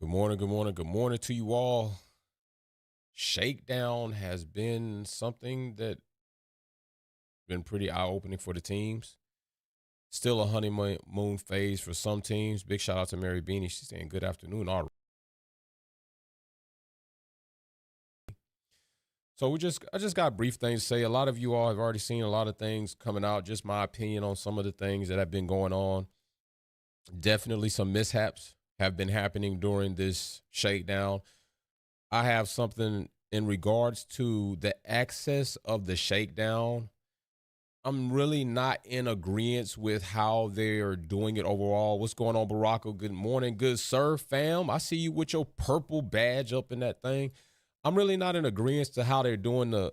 Good morning, good morning, good morning to you all. Shakedown has been something that been pretty eye-opening for the teams. Still a honeymoon phase for some teams. Big shout out to Mary Beanie. She's saying good afternoon already. So I just got brief things to say. A lot of you all have already seen a lot of things coming out. Just my opinion on some of the things that have been going on. Definitely some mishaps have been happening during this shakedown. I have something in regards to the access of the shakedown. I'm really not in agreement with how they're doing it overall. What's going on, Baraka? Good morning, good sir, fam. I see you with your purple badge up in that thing. I'm really not in agreement to how they're doing the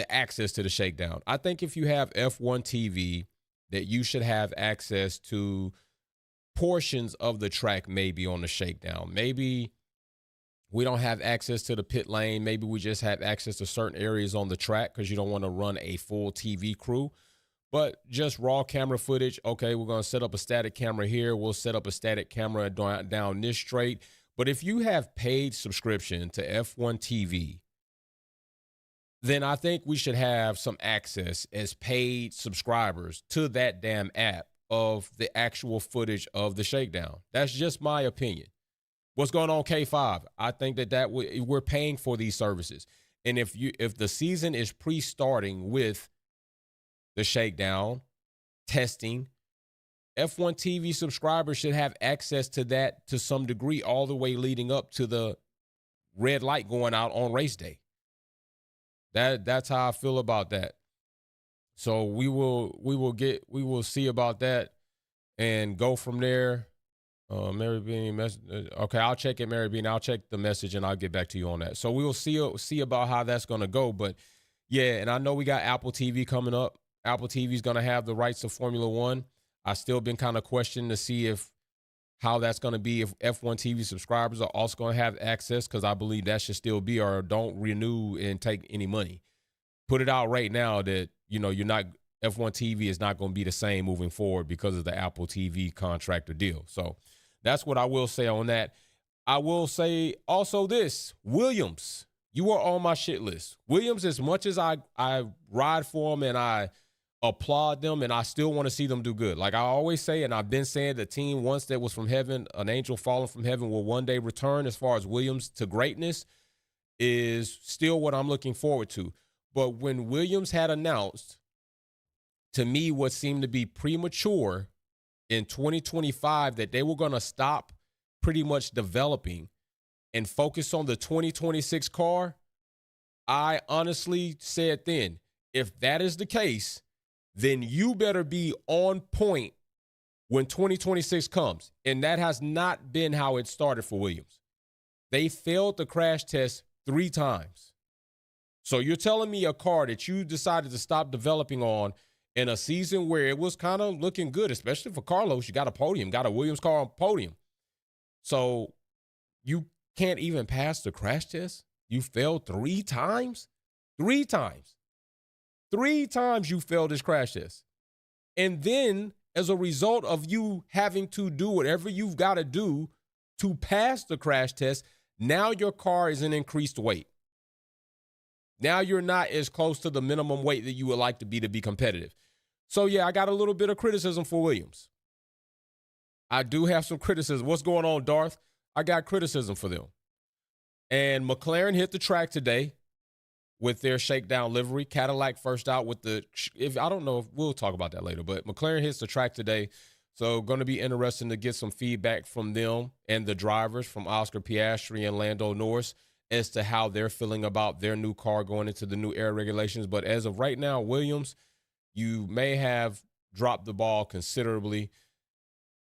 access to the shakedown. I think if you have F1 TV, that you should have access to portions of the track maybe on the shakedown. Maybe we don't have access to the pit lane. Maybe we just have access to certain areas on the track because you don't want to run a full TV crew. But just raw camera footage. Okay, we're going to set up a static camera here. We'll set up a static camera down this straight. But if you have paid subscription to F1 TV, then I think we should have some access as paid subscribers to that damn app of the actual footage of the shakedown. That's just my opinion. What's going on, K5? I think that we're paying for these services. And if the season is pre-starting with the shakedown testing, F1 TV subscribers should have access to that to some degree all the way leading up to the red light going out on race day. That's how I feel about that. So we will see about that and go from there. Mary Bean, okay, I'll check it, Mary Bean. I'll check the message and I'll get back to you on that. So we will see about how that's going to go. But yeah, and I know we got Apple TV coming up. Apple TV is going to have the rights of Formula One. I still been kind of questioning to see how that's going to be if F1 TV subscribers are also going to have access, because I believe that should still be, or don't renew and take any money. Put it out right now that, you're not, F1 TV is not going to be the same moving forward because of the Apple TV contract or deal. So that's what I will say on that. I will say also this, Williams, you are on my shit list. Williams, as much as I ride for them and I applaud them and I still want to see them do good. Like I always say, and I've been saying, the team once that was from heaven, an angel falling from heaven, will one day return. As far as Williams to greatness is still what I'm looking forward to. But when Williams had announced, to me, what seemed to be premature in 2025, that they were going to stop pretty much developing and focus on the 2026 car, I honestly said then, if that is the case, then you better be on point when 2026 comes. And that has not been how it started for Williams. They failed the crash test 3 times. So you're telling me a car that you decided to stop developing on in a season where it was kind of looking good, especially for Carlos, you got a podium, got a Williams car on podium. So you can't even pass the crash test? You failed 3 times? 3 times. 3 times you failed this crash test. And then as a result of you having to do whatever you've got to do to pass the crash test, now your car is in increased weight. Now you're not as close to the minimum weight that you would like to be competitive. So, yeah, I got a little bit of criticism for Williams. I do have some criticism. What's going on, Darth? I got criticism for them. And McLaren hit the track today with their shakedown livery. Cadillac first out with I don't know if we'll talk about that later, but McLaren hits the track today. So going to be interesting to get some feedback from them and the drivers, from Oscar Piastri and Lando Norris, as to how they're feeling about their new car going into the new air regulations. But as of right now, Williams, you may have dropped the ball considerably.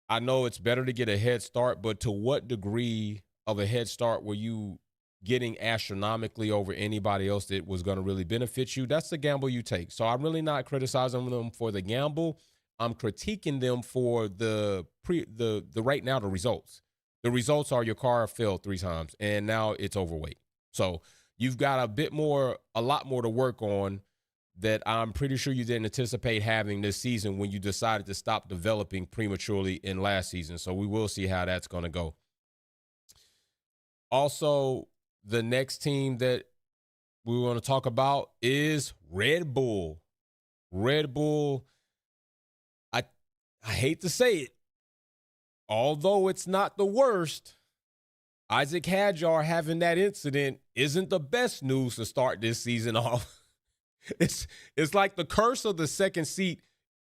I know it's better to get a head start, but to what degree of a head start were you getting astronomically over anybody else that was going to really benefit you? That's the gamble you take. So I'm really not criticizing them for the gamble. I'm critiquing them for the right now, the results. The results are your car failed 3 times, and now it's overweight. So you've got a lot more to work on that I'm pretty sure you didn't anticipate having this season when you decided to stop developing prematurely in last season. So we will see how that's going to go. Also, the next team that we want to talk about is Red Bull. Red Bull, I hate to say it, although it's not the worst, Isaac Hadjar having that incident isn't the best news to start this season off. It's like the curse of the second seat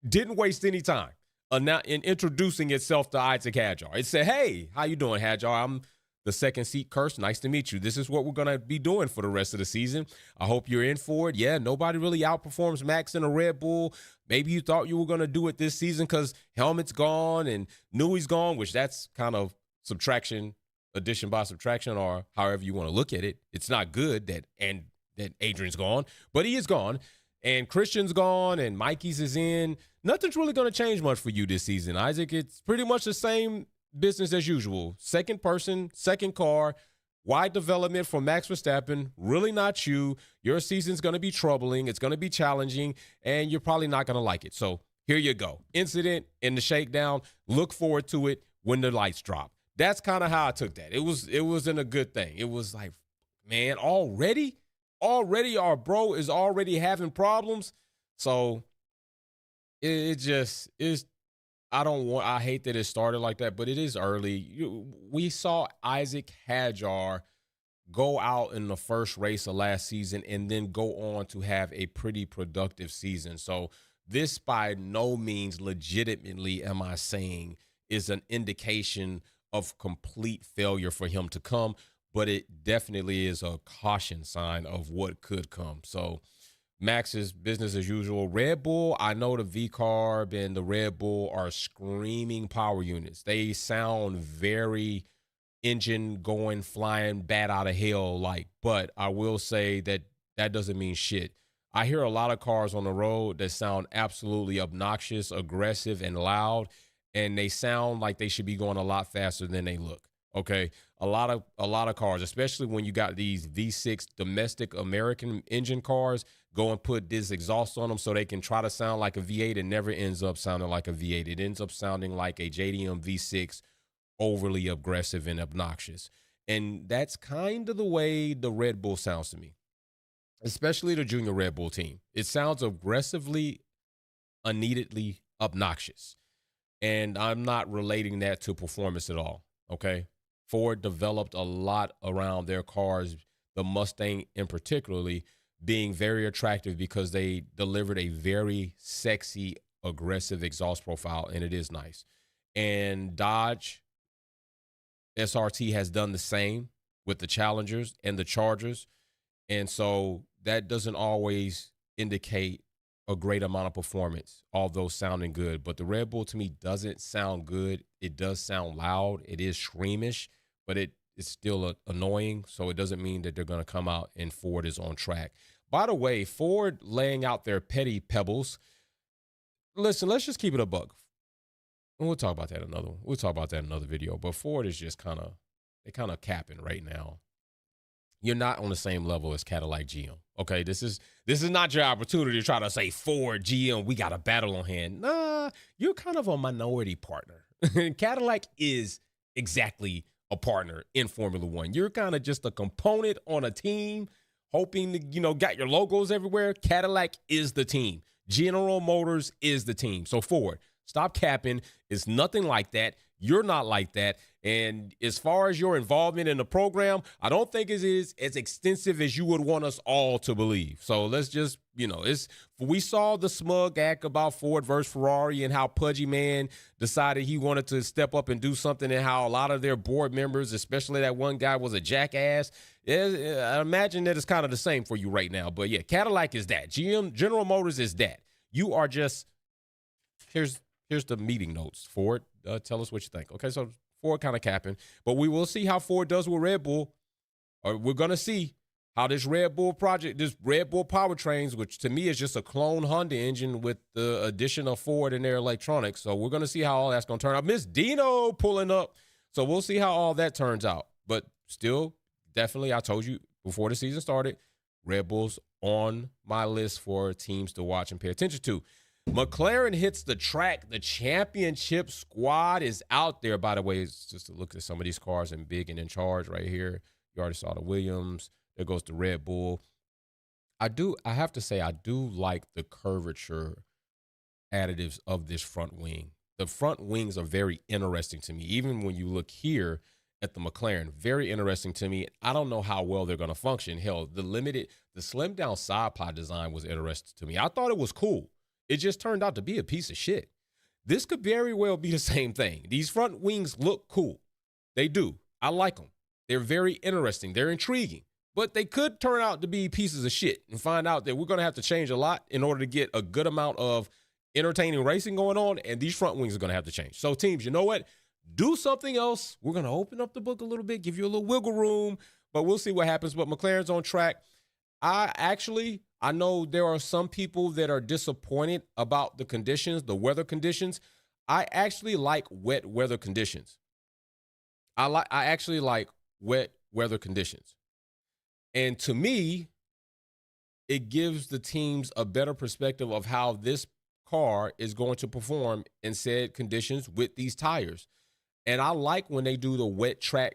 didn't waste any time in introducing itself to Isaac Hadjar. It said, hey, how you doing, Hadjar? I'm the second seat curse. Nice to meet you. This is what we're going to be doing for the rest of the season. I hope you're in for it. Yeah, nobody really outperforms Max in a Red Bull. Maybe you thought you were going to do it this season because Helmet's gone and Newey's gone, which that's kind of subtraction, addition by subtraction, or however you want to look at it. It's not good that Adrian's gone, but he is gone. And Christian's gone and Mikey's is in. Nothing's really going to change much for you this season, Isaac. It's pretty much the same business as usual. Second person, second car, wide development from Max Verstappen. Really not you. Your season's going to be troubling. It's going to be challenging, and you're probably not going to like it. So here you go. Incident in the shakedown. Look forward to it when the lights drop. That's kind of how I took that. It wasn't a good thing. It was like, man, already our bro is already having problems. So it just is. I hate that it started like that, but it is early. We saw Isaac Hadjar go out in the first race of last season and then go on to have a pretty productive season. So this by no means legitimately, am I saying, is an indication of complete failure for him to come, but it definitely is a caution sign of what could come. So Max's business as usual. Red Bull, I know the V-Carb and the Red Bull are screaming power units. They sound very engine going, flying, bat out of hell like, but I will say that doesn't mean shit. I hear a lot of cars on the road that sound absolutely obnoxious, aggressive, and loud, and they sound like they should be going a lot faster than they look. Okay, a lot of cars, especially when you got these V6 domestic American engine cars, go and put this exhaust on them so they can try to sound like a V8. It never ends up sounding like a V8. It ends up sounding like a JDM V6, overly aggressive and obnoxious. And that's kind of the way the Red Bull sounds to me, especially the junior Red Bull team. It sounds aggressively, unneededly obnoxious. And I'm not relating that to performance at all, okay? Ford developed a lot around their cars, the Mustang in particularly, being very attractive because they delivered a very sexy, aggressive exhaust profile, and it is nice. And Dodge SRT has done the same with the Challengers and the Chargers, and so that doesn't always indicate a great amount of performance, although sounding good. But the Red Bull, to me, doesn't sound good. It does sound loud. It is screamish, but it's still annoying, so it doesn't mean that they're going to come out and Ford is on track. By the way, Ford laying out their petty pebbles. Listen, let's just keep it a buck. We'll talk about that We'll talk about that in another video. But Ford is just kind of capping right now. You're not on the same level as Cadillac GM. Okay, this is not your opportunity to try to say Ford, GM, we got a battle on hand. Nah, you're kind of a minority partner. Cadillac is exactly a partner in Formula One. You're kind of just a component on a team, hoping to, got your logos everywhere. Cadillac is the team. General Motors is the team. So Ford, stop capping. It's nothing like that. You're not like that. And as far as your involvement in the program, I don't think it is as extensive as you would want us all to believe. So let's just, we saw the smug act about Ford versus Ferrari and how Pudgy Man decided he wanted to step up and do something, and how a lot of their board members, especially that one guy, was a jackass. I imagine that it's kind of the same for you right now. But yeah, Cadillac is that. General Motors is that. You are just, here's the meeting notes. Ford, tell us what you think. Okay, so Ford kind of capping, but we will see how Ford does with Red Bull. We're going to see how this Red Bull project, this Red Bull powertrains, which to me is just a clone Honda engine with the addition of Ford and their electronics. So we're going to see how all that's going to turn out. Miss Dino pulling up. So we'll see how all that turns out. But still, definitely, I told you before the season started, Red Bull's on my list for teams to watch and pay attention to. McLaren hits the track. The championship squad is out there. By the way, it's just to look at some of these cars and big and in charge right here. You already saw the Williams. There goes the Red Bull. I have to say, I do like the curvature additives of this front wing. The front wings are very interesting to me. Even when you look here at the McLaren, very interesting to me. I don't know how well they're going to function. Hell, the slimmed down side pod design was interesting to me. I thought it was cool. It just turned out to be a piece of shit. This could very well be the same thing. These front wings look cool. They do. I like them. They're very interesting. They're intriguing. But they could turn out to be pieces of shit and find out that we're going to have to change a lot in order to get a good amount of entertaining racing going on, and these front wings are going to have to change. So, teams, you know what? Do something else. We're going to open up the book a little bit, give you a little wiggle room, but we'll see what happens. But McLaren's on track. I know there are some people that are disappointed about the conditions, the weather conditions. I actually like wet weather conditions. I actually like wet weather conditions. And to me, it gives the teams a better perspective of how this car is going to perform in said conditions with these tires. And I like when they do the wet track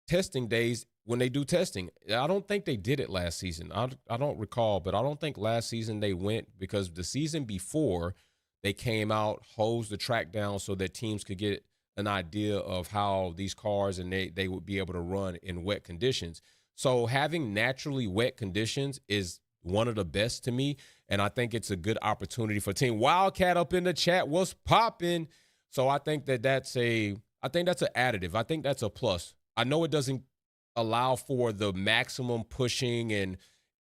testing days when they do testing. I don't think they did it last season. I don't recall, but I don't think last season they went, because the season before they came out, hosed the track down so that teams could get an idea of how these cars and they would be able to run in wet conditions. So having naturally wet conditions is one of the best to me, and I think it's a good opportunity for Team Wildcat up in the chat. What's popping? So I think that's an additive. I think that's a plus. I know it doesn't allow for the maximum pushing and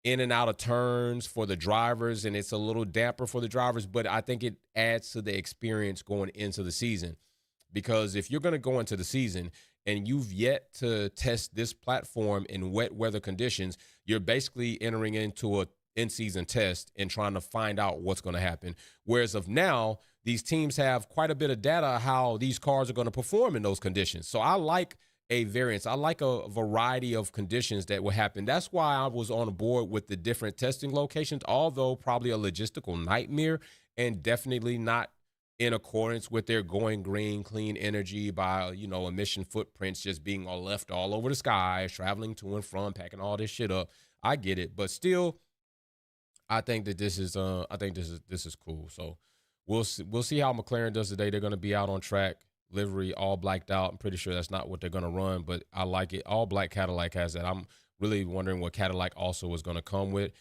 in and out of turns for the drivers, and it's a little damper for the drivers, but I think it adds to the experience going into the season. Because if you're going to go into the season and you've yet to test this platform in wet weather conditions, you're basically entering into a in-season test and trying to find out what's going to happen. Whereas of now, these teams have quite a bit of data how these cars are going to perform in those conditions. So I like a variance. I like a variety of conditions that will happen. That's why I was on board with the different testing locations, although probably a logistical nightmare and definitely not in accordance with their going green, clean energy by, emission footprints just being all left all over the sky, traveling to and from, packing all this shit up. I get it, but still, I think that this is cool. So we'll see how McLaren does today. They're going to be out on track, livery all blacked out. I'm pretty sure that's not what they're going to run, but I like it. All black Cadillac has that. I'm really wondering what Cadillac also is going to come with.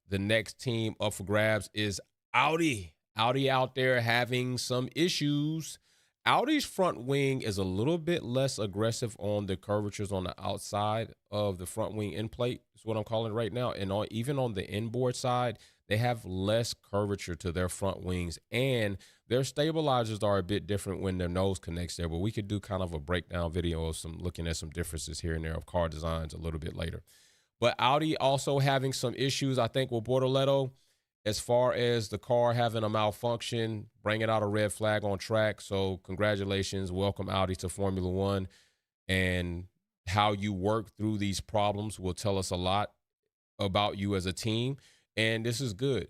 The next team up for grabs is Audi. Audi out there having some issues. Audi's front wing is a little bit less aggressive on the curvatures on the outside of the front wing end plate, is what I'm calling it right now. And even on the inboard side, they have less curvature to their front wings. And their stabilizers are a bit different when their nose connects there. But we could do kind of a breakdown video of looking at some differences here and there of car designs a little bit later. But Audi also having some issues, I think, with Bortoleto. As far as the car having a malfunction, bringing out a red flag on track. So congratulations. Welcome, Audi, to Formula One. And how you work through these problems will tell us a lot about you as a team. And this is good.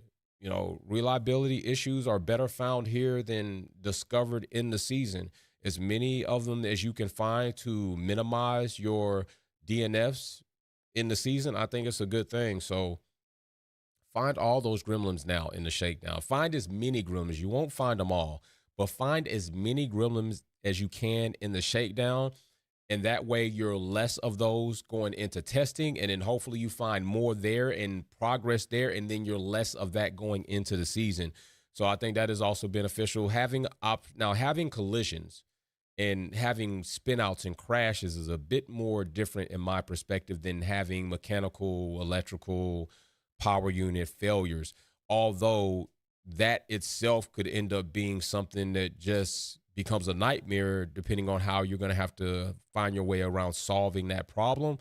Reliability issues are better found here than discovered in the season. As many of them as you can find to minimize your DNFs in the season, I think it's a good thing. So find all those gremlins now in the shakedown. Find as many gremlins. You won't find them all, but find as many gremlins as you can in the shakedown. And that way you're less of those going into testing. And then hopefully you find more there and progress there. And then you're less of that going into the season. So I think that is also beneficial. Having collisions and having spinouts and crashes is a bit more different in my perspective than having mechanical, electrical, power unit failures, although that itself could end up being something that just becomes a nightmare depending on how you're going to have to find your way around solving that problem.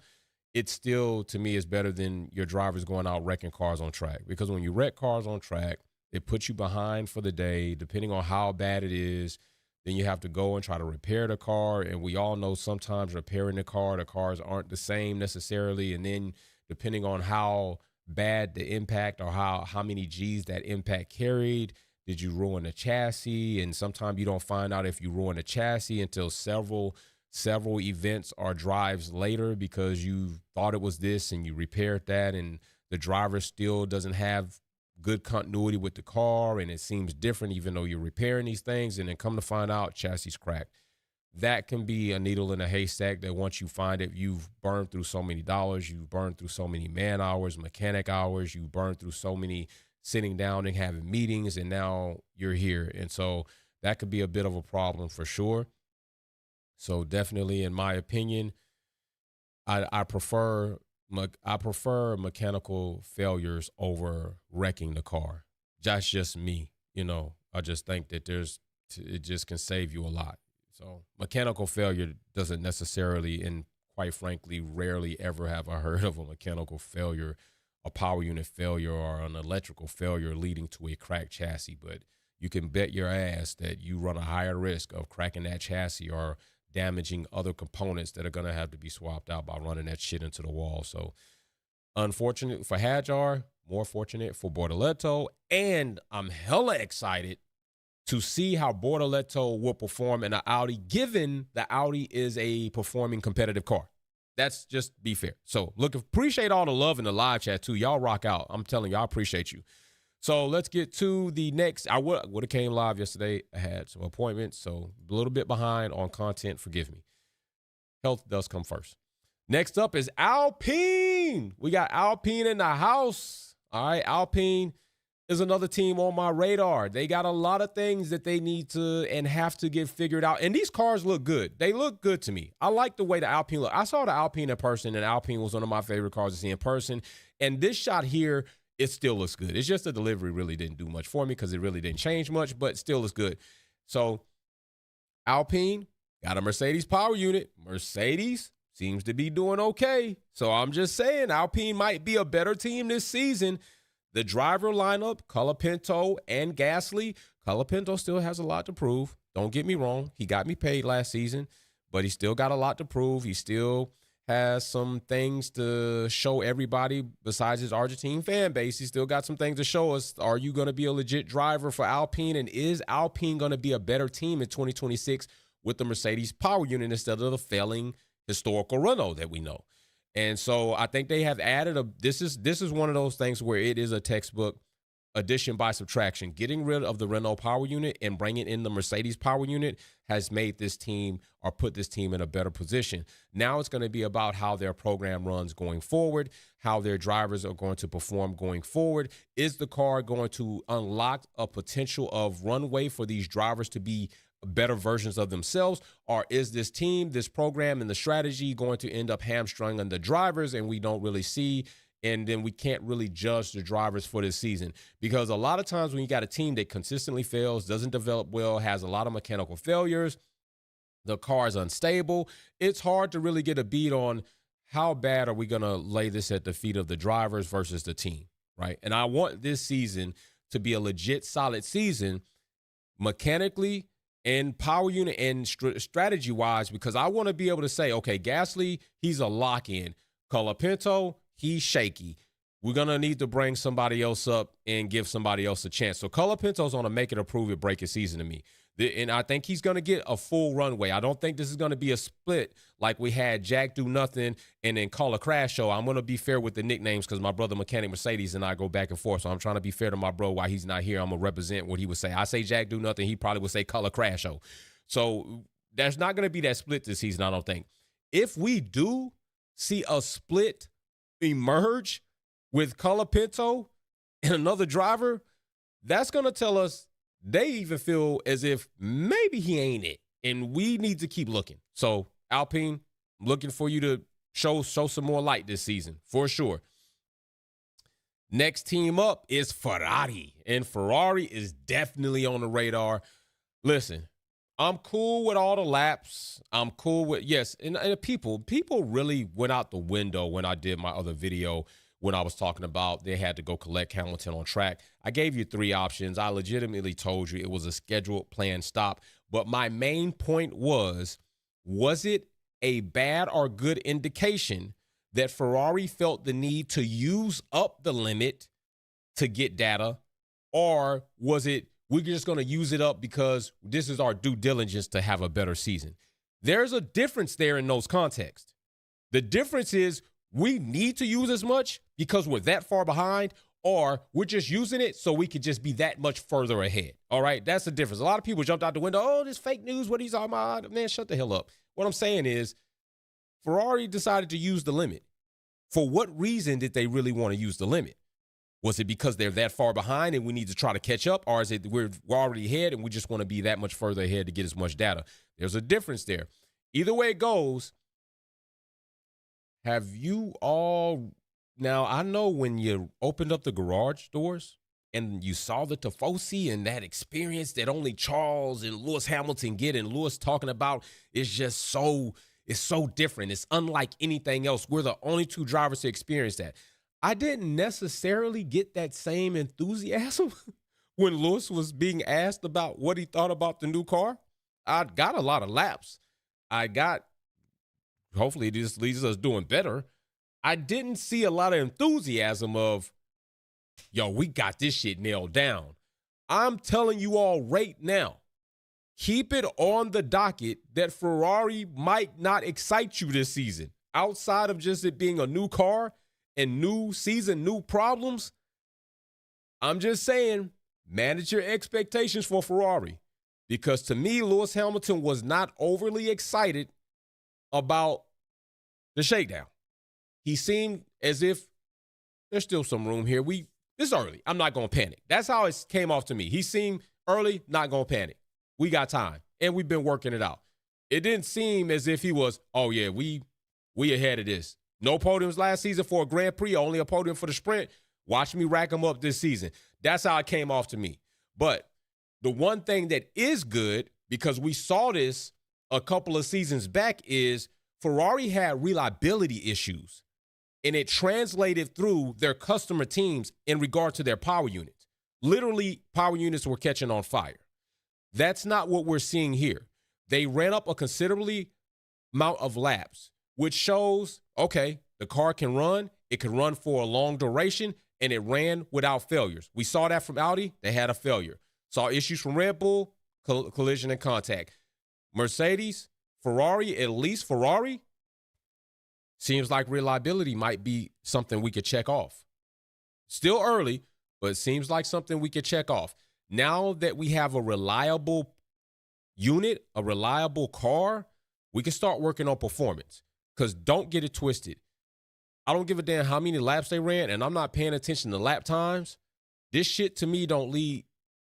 It still, to me, is better than your drivers going out wrecking cars on track, because when you wreck cars on track, it puts you behind for the day. Depending on how bad it is, then you have to go and try to repair the car. And we all know sometimes repairing the cars aren't the same necessarily. And then depending on how bad the impact or how many G's that impact carried, Did you ruin the chassis? And sometimes you don't find out if you ruin the chassis until several events or drives later, because you thought it was this and you repaired that, and the driver still doesn't have good continuity with the car, and it seems different even though you're repairing these things, and then come to find out chassis cracked. That can be a needle in a haystack that once you find it, you've burned through so many dollars, you've burned through so many man hours, mechanic hours, you burned through so many sitting down and having meetings, and now you're here. And so that could be a bit of a problem for sure. So definitely, in my opinion, I prefer mechanical failures over wrecking the car. That's just me. I just think that it just can save you a lot. So mechanical failure doesn't necessarily, and quite frankly, rarely ever have I heard of a mechanical failure, a power unit failure, or an electrical failure leading to a cracked chassis. But you can bet your ass that you run a higher risk of cracking that chassis or damaging other components that are going to have to be swapped out by running that shit into the wall. So unfortunate for Hadjar, more fortunate for Bortoleto, and I'm hella excited to see how Bortoleto will perform in an Audi, given the Audi is a performing competitive car. That's just be fair. So appreciate all the love in the live chat too. Y'all rock out. I'm telling you, I appreciate you. So let's get to the next. I would have came live yesterday. I had some appointments, so a little bit behind on content. Forgive me. Health does come first. Next up is Alpine. We got Alpine in the house. All right, Alpine is another team on my radar. They got a lot of things that they need to and have to get figured out. And these cars look good. They look good to me. I like the way the Alpine look. I saw the Alpine in person, and Alpine was one of my favorite cars to see in person. And this shot here, it still looks good. It's just the delivery really didn't do much for me because it really didn't change much, but still is good. So Alpine got a Mercedes power unit. Mercedes seems to be doing okay. So I'm just saying Alpine might be a better team this season. The driver lineup, Colapinto and Gasly. Colapinto still has a lot to prove. Don't get me wrong. He got me paid last season, but he still got a lot to prove. He still has some things to show everybody besides his Argentine fan base. He still got some things to show us. Are you going to be a legit driver for Alpine? And is Alpine going to be a better team in 2026 with the Mercedes power unit instead of the failing historical Renault that we know? And so I think they have added this is one of those things where it is a textbook addition by subtraction. Getting rid of the Renault power unit and bringing in the Mercedes power unit has made this team, or put this team, in a better position. Now it's going to be about how their program runs going forward, how their drivers are going to perform going forward. Is the car going to unlock a potential of runway for these drivers to be better versions of themselves, or is this team, this program, and the strategy going to end up hamstringing the drivers, and we don't really see, and then we can't really judge the drivers for this season? Because a lot of times when you got a team that consistently fails, doesn't develop well, has a lot of mechanical failures, the car is unstable, it's hard to really get a beat on how bad are we going to lay this at the feet of the drivers versus the team, right? And I want this season to be a legit solid season mechanically and power unit and strategy-wise, because I want to be able to say, okay, Gasly, he's a lock-in. Colapinto, he's shaky. We're going to need to bring somebody else up and give somebody else a chance. So Colapinto's on a make it or prove it, break it season to me. And I think he's going to get a full runway. I don't think this is going to be a split like we had Jack do nothing and then call a crash show. I'm going to be fair with the nicknames because my brother Mechanic Mercedes and I go back and forth. So I'm trying to be fair to my bro while he's not here. I'm going to represent what he would say. I say Jack do nothing. He probably would say call a crash show. So there's not going to be that split this season, I don't think. If we do see a split emerge with Colapinto and another driver, that's going to tell us they even feel as if maybe he ain't it, and we need to keep looking. So, Alpine, I'm looking for you to show some more light this season, for sure. Next team up is Ferrari, and Ferrari is definitely on the radar. Listen, I'm cool with all the laps. I'm cool with, yes, and people really went out the window when I did my other video when I was talking about they had to go collect Hamilton on track. I gave you 3 options. I legitimately told you it was a scheduled planned stop. But my main point was it a bad or good indication that Ferrari felt the need to use up the limit to get data? Or was it we're just going to use it up because this is our due diligence to have a better season. There's a difference there in those contexts. The difference is we need to use as much because we're that far behind, or we're just using it so we could just be that much further ahead. All right, that's the difference. A lot of people jumped out the window. Oh, this fake news. What are you talking about? Man, shut the hell up. What I'm saying is Ferrari decided to use the limit. For what reason did they really want to use the limit? Was it because they're that far behind and we need to try to catch up? Or is it we're already ahead and we just want to be that much further ahead to get as much data? There's a difference there. Either way it goes, have you all... Now, I know when you opened up the garage doors and you saw the Tifosi and that experience that only Charles and Lewis Hamilton get, and Lewis talking about is just so... It's so different. It's unlike anything else. We're the only two drivers to experience that. I didn't necessarily get that same enthusiasm when Lewis was being asked about what he thought about the new car. I got a lot of laps. Hopefully this leaves us doing better. I didn't see a lot of enthusiasm of, yo, we got this shit nailed down. I'm telling you all right now, keep it on the docket that Ferrari might not excite you this season. Outside of just it being a new car and new season, new problems, I'm just saying, manage your expectations for Ferrari. Because to me, Lewis Hamilton was not overly excited about the shakedown. He seemed as if there's still some room here. This is early. I'm not going to panic. That's how it came off to me. He seemed early, not going to panic. We got time, and we've been working it out. It didn't seem as if he was, oh, yeah, we ahead of this. No podiums last season for a Grand Prix, only a podium for the sprint. Watch me rack them up this season. That's how it came off to me. But the one thing that is good, because we saw this a couple of seasons back, is Ferrari had reliability issues, and it translated through their customer teams in regard to their power units. Literally, power units were catching on fire. That's not what we're seeing here. They ran up a considerably amount of laps, which shows, okay, the car can run. It can run for a long duration, and it ran without failures. We saw that from Audi. They had a failure. Saw issues from Red Bull, collision and contact. Mercedes, Ferrari, at least Ferrari, seems like reliability might be something we could check off. Still early, but it seems like something we could check off. Now that we have a reliable unit, a reliable car, we can start working on performance. Because don't get it twisted. I don't give a damn how many laps they ran, and I'm not paying attention to lap times. This shit to me don't lead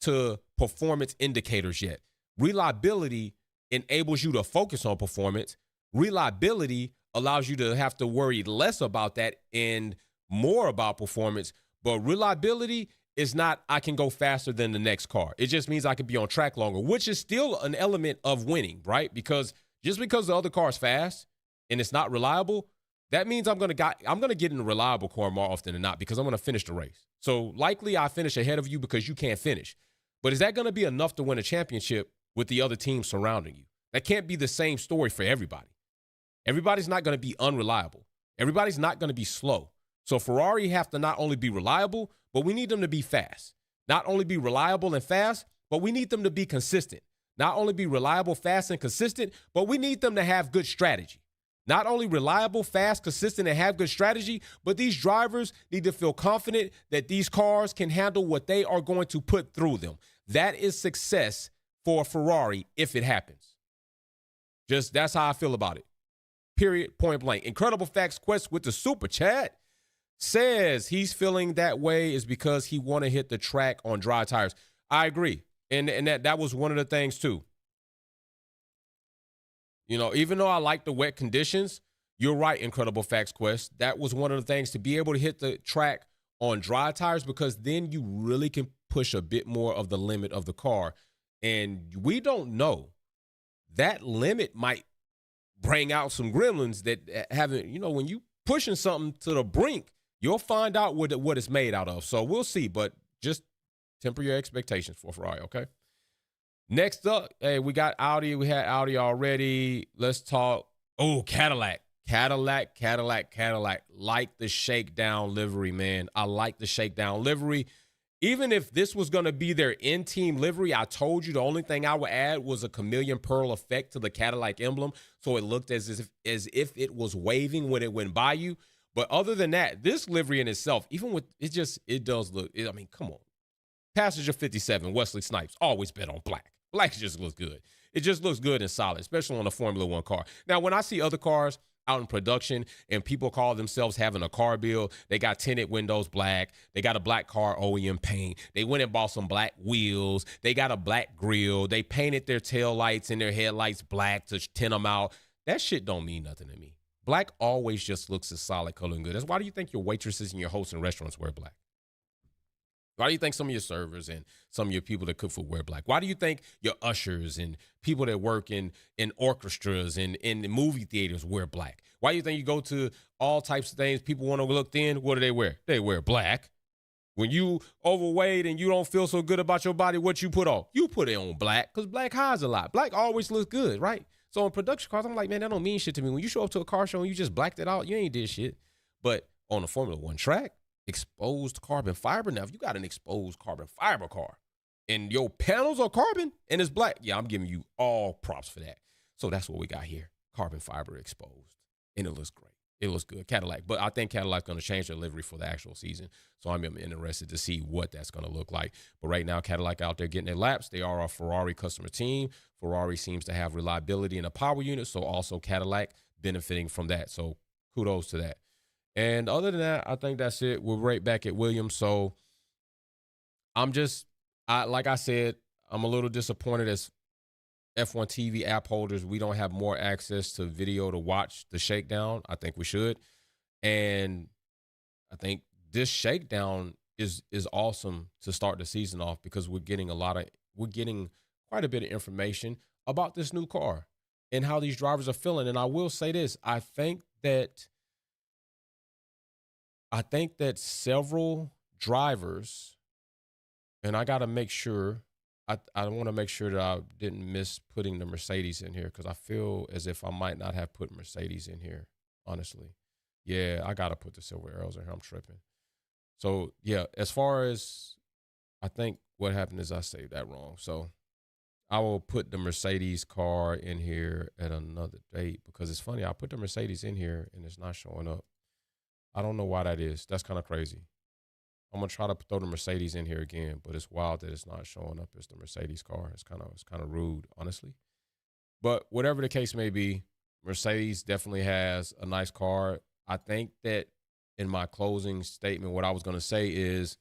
to performance indicators yet. Reliability enables you to focus on performance. Reliability allows you to have to worry less about that and more about performance. But reliability is not, I can go faster than the next car. It just means I can be on track longer, which is still an element of winning, right? Because just because the other car is fast and it's not reliable, that means I'm gonna get in a reliable car more often than not because I'm gonna finish the race. So likely I finish ahead of you because you can't finish. But is that gonna be enough to win a championship with the other teams surrounding you? That can't be the same story for everybody. Everybody's not gonna be unreliable. Everybody's not gonna be slow. So Ferrari have to not only be reliable, but we need them to be fast. Not only be reliable and fast, but we need them to be consistent. Not only be reliable, fast, and consistent, but we need them to have good strategy. Not only reliable, fast, consistent, and have good strategy, but these drivers need to feel confident that these cars can handle what they are going to put through them. That is success for Ferrari if it happens. Just that's how I feel about it. Period, point blank. Incredible Facts Quest with the super chat says he's feeling that way is because he want to hit the track on dry tires. I agree. And that was one of the things too. You know, even though I like the wet conditions, you're right, Incredible Facts Quest. That was one of the things, to be able to hit the track on dry tires, because then you really can push a bit more of the limit of the car. And we don't know. That limit might bring out some gremlins that haven't, you know, when you pushing something to the brink, you'll find out what it's made out of. So we'll see, but just temper your expectations for Ferrari, okay? Next up, hey, we got Audi. We had Audi already. Let's talk. Oh, Cadillac. Cadillac. Like the Shakedown livery, man. I like the Shakedown livery. Even if this was going to be their in-team livery, I told you the only thing I would add was a chameleon pearl effect to the Cadillac emblem, so it looked as if it was waving when it went by you. But other than that, this livery in itself, even with it does look. I mean, come on. Passenger 57, Wesley Snipes, always bet on black. Black just looks good. It just looks good and solid, especially on a Formula One car. Now, when I see other cars out in production and people call themselves having a car build, they got tinted windows black, they got a black car OEM paint, they went and bought some black wheels, they got a black grill, they painted their tail lights and their headlights black to tint them out. That shit don't mean nothing to me. Black always just looks a solid color and good. That's why do you think your waitresses and your hosts in restaurants wear black? Why do you think some of your servers and some of your people that cook food wear black? Why do you think your ushers and people that work in orchestras and in movie theaters wear black? Why do you think you go to all types of things, people want to look thin? What do they wear? They wear black. When you overweight and you don't feel so good about your body, what you put on? You put it on black because black hides a lot. Black always looks good, right? So in production cars, I'm like, man, that don't mean shit to me. When you show up to a car show and you just blacked it out, you ain't did shit. But on a Formula One track, exposed carbon fiber. Now, if you got an exposed carbon fiber car and your panels are carbon and it's black, yeah, I'm giving you all props for that. So that's what we got here. Carbon fiber exposed. And it looks great. It looks good. Cadillac. But I think Cadillac's going to change their livery for the actual season. So I'm interested to see what that's going to look like. But right now, Cadillac out there getting their laps. They are a Ferrari customer team. Ferrari seems to have reliability in a power unit. So also Cadillac benefiting from that. So kudos to that. And other than that, I think that's it. We're right back at Williams. So like I said, I'm a little disappointed as F1 TV app holders. We don't have more access to video to watch the shakedown. I think we should. And I think this shakedown is awesome to start the season off because we're getting quite a bit of information about this new car and how these drivers are feeling. And I will say this, I think that several drivers, and I got to make sure, I want to make sure that I didn't miss putting the Mercedes in here because I feel as if I might not have put Mercedes in here, honestly. Yeah, I got to put the silver arrows in here. I'm tripping. So, yeah, as far as I think what happened is I saved that wrong. So I will put the Mercedes car in here at another date because it's funny. I put the Mercedes in here and it's not showing up. I don't know why that is. That's kind of crazy. I'm going to try to throw the Mercedes in here again, but it's wild that it's not showing up as the Mercedes car. It's kind of rude, honestly. But whatever the case may be, Mercedes definitely has a nice car. I think that in my closing statement, what I was going to say is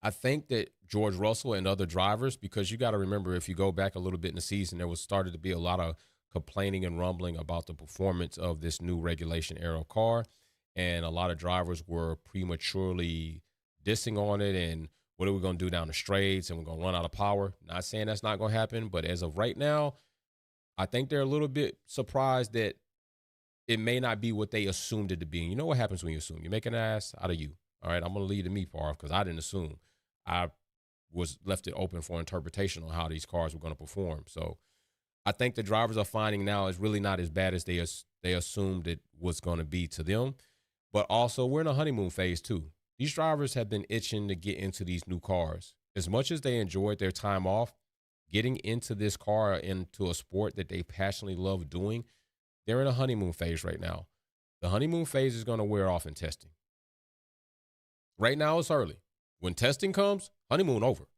I think that George Russell and other drivers, because you got to remember, if you go back a little bit in the season, there was started to be a lot of complaining and rumbling about the performance of this new regulation era car. And a lot of drivers were prematurely dissing on it and what are we going to do down the straights and we're going to run out of power. Not saying that's not going to happen, but as of right now, I think they're a little bit surprised that it may not be what they assumed it to be. And you know what happens when you assume? You make an ass out of you. All right, I'm going to leave the me part because I didn't assume. I was left it open for interpretation on how these cars were going to perform. So I think the drivers are finding now is really not as bad as they assumed it was going to be to them. But also, we're in a honeymoon phase, too. These drivers have been itching to get into these new cars. As much as they enjoyed their time off, getting into this car, into a sport that they passionately love doing, they're in a honeymoon phase right now. The honeymoon phase is going to wear off in testing. Right now, it's early. When testing comes, honeymoon over.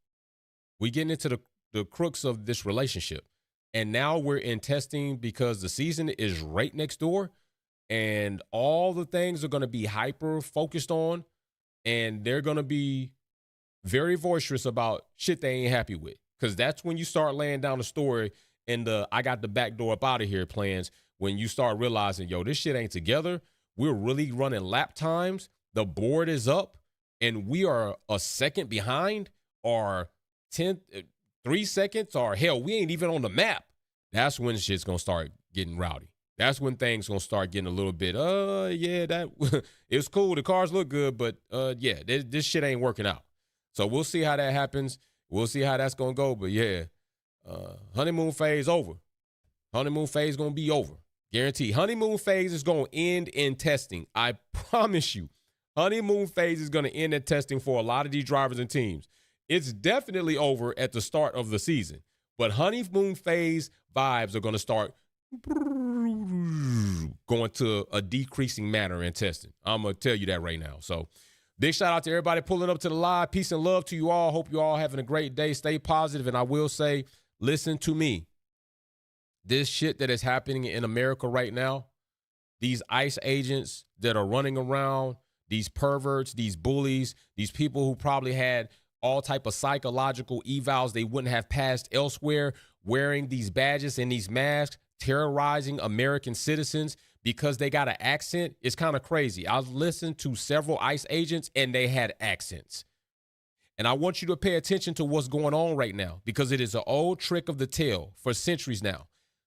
We getting into the crux of this relationship. And now we're in testing because the season is right next door. And all the things are going to be hyper focused on, and they're going to be very boisterous about shit they ain't happy with. Because that's when you start laying down the story and I got the back door up out of here plans. When you start realizing, yo, this shit ain't together. We're really running lap times. The board is up, and we are a second behind, or 3 seconds, or hell, we ain't even on the map. That's when shit's going to start getting rowdy. That's when things going to start getting a little bit, yeah, that it's cool. The cars look good, but yeah, this shit ain't working out. So we'll see how that happens. We'll see how that's going to go. But yeah, honeymoon phase over. Honeymoon phase going to be over. Guarantee. Honeymoon phase is going to end in testing. I promise you. Honeymoon phase is going to end at testing for a lot of these drivers and teams. It's definitely over at the start of the season, but honeymoon phase vibes are going to start going to a decreasing manner in testing. I'm going to tell you that right now. So big shout out to everybody pulling up to the live. Peace and love to you all. Hope you all having a great day. Stay positive. And I will say, listen to me. This shit that is happening in America right now, these ICE agents that are running around, these perverts, these bullies, these people who probably had all type of psychological evals they wouldn't have passed elsewhere, wearing these badges and these masks, terrorizing American citizens because they got an accent. It's kind of crazy. I've listened to several ICE agents and they had accents. And I want you to pay attention to what's going on right now because it is an old trick of the tail for centuries now.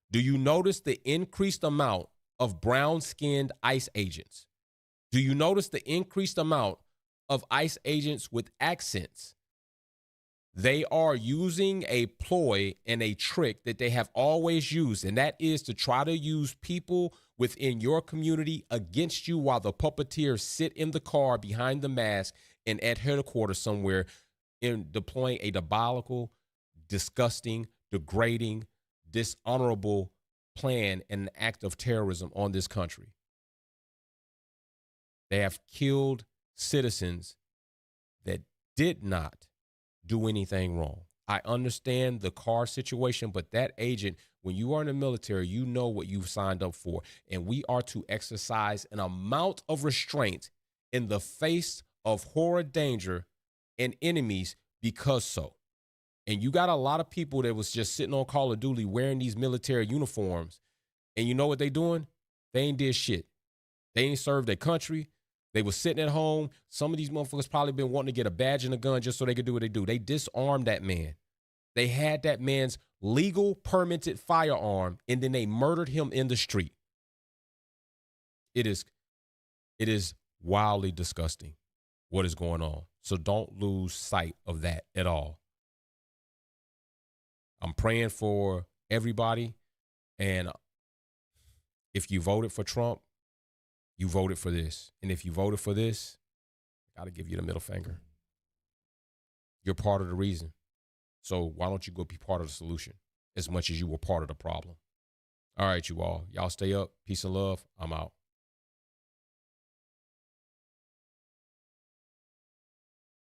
Do you notice the increased amount of brown-skinned ICE agents? Do you notice the increased amount of ICE agents with accents? They are using a ploy and a trick that they have always used, and that is to try to use people within your community against you while the puppeteers sit in the car behind the mask and at headquarters somewhere in deploying a diabolical, disgusting, degrading, dishonorable plan and an act of terrorism on this country. They have killed citizens that did not do anything wrong. I understand the car situation, but that agent, when you are in the military, you know what you've signed up for. And we are to exercise an amount of restraint in the face of horror, danger, and enemies because so. And you got a lot of people that was just sitting on Call of Duty wearing these military uniforms. And you know what they doing? They ain't did shit. They ain't served their country. They was sitting at home. Some of these motherfuckers probably been wanting to get a badge and a gun just so they could do what they do. They disarmed that man. They had that man's legal permitted firearm, and then they murdered him in the street. It is wildly disgusting what is going on. So don't lose sight of that at all. I'm praying for everybody. And if you voted for Trump, you voted for this. And if you voted for this, I got to give you the middle finger. You're part of the reason. So why don't you go be part of the solution as much as you were part of the problem? All right, you all. Y'all stay up. Peace and love. I'm out.